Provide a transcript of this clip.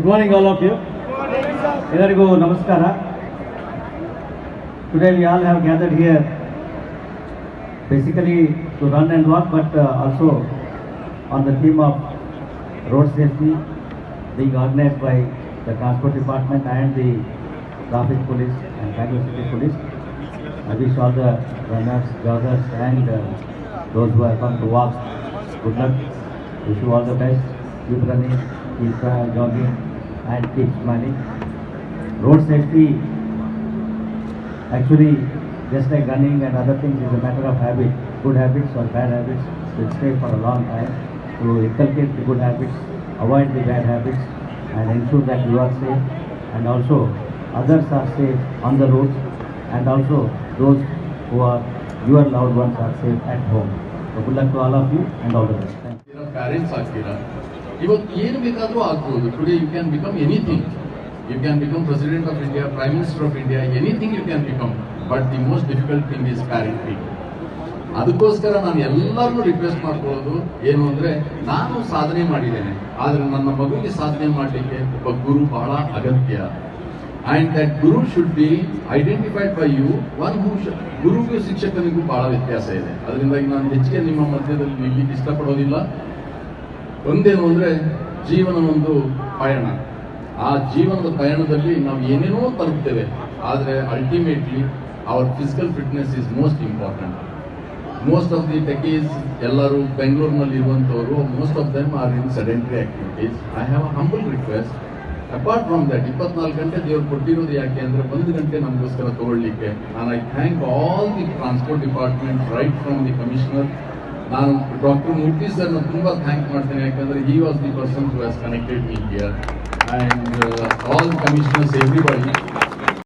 Good morning, all of you. Elarigu namaskara. Today we all have gathered here basically to run and walk, but also on the theme of road safety being organized by the Transport Department and the Traffic Police and Bangalore City Police. I wish all the runners, joggers and those who have come to walk good luck. Wish you all the best. Keep running, keep jogging and keep smiling. Road safety actually, just like running and other things, is a matter of habit. Good habits or bad habits will stay for a long time. To inculcate the good habits, avoid the bad habits and ensure that you are safe and also others are safe on the roads and also those who are your loved ones are safe at home. So good luck to all of you and all the best. Thank you. Parents ಆಗ್ತೀರಾ ಇವತ್ತು ಏನು ಬೇಕಾದರೂ ಆಗ್ಬೋದು. Today you can become anything. You can become President of India, Prime Minister of India, anything you can become. But the most difficult thing is parenting. ಅದಕ್ಕೋಸ್ಕರ ನಾನು ಎಲ್ಲರನ್ನೂ request ಮಾಡ್ಕೊಳ್ಳೋದು ಏನು ಅಂದರೆ, ನಾನು ಸಾಧನೆ ಮಾಡಿದ್ದೇನೆ, ಆದರೆ ನನ್ನ ಮಗುವಿಗೆ ಸಾಧನೆ ಮಾಡಲಿಕ್ಕೆ ಒಬ್ಬ ಗುರು ಬಹಳ ಅಗತ್ಯ. And that guru should be identified by you. ಗುರುಗೂ ಶಿಕ್ಷಕನಿಗೂ ಬಹಳ ವ್ಯತ್ಯಾಸ ಇದೆ. ಅದರಿಂದಾಗಿ ನಾನು ಹೆಚ್ಚಿಗೆ ನಿಮ್ಮ ಮಧ್ಯದಲ್ಲಿ ನಿಲ್ಲಕ್ಕೆ ಇಷ್ಟಪಡೋದಿಲ್ಲ. ಒಂದೇನು ಅಂದರೆ, ಜೀವನ ಒಂದು ಪಯಣ. ಆ ಜೀವನದ ಪಯಣದಲ್ಲಿ ನಾವು ಏನೇನೋ ತಲುಪ್ತೇವೆ, ಆದರೆ ultimately our physical fitness is most important. Most of the techies ಎಲ್ಲರೂ ಬೆಂಗಳೂರಿನಲ್ಲಿ ಇರುವಂಥವರು, most of them are in sedentary activities. I have a humble request. Apart from that 24 ಗಂಟೆ ದೇವರು ಕೊಟ್ಟಿರೋದು ಯಾಕೆ ಅಂದರೆ 1 ಗಂಟೆ ನಮಗೋಸ್ಕರ ತಗೊಳ್ಳಿಕ್ಕೆ. ನಾನು I thank all the transport department right from the commissioner. ನಾನು ಡಾಕ್ಟರ್ ಮೂರ್ತಿ ಸರ್ನ ತುಂಬ ಥ್ಯಾಂಕ್ ಮಾಡ್ತೇನೆ, ಯಾಕಂದರೆ he was the person who has connected me here, and all commissioners, everybody.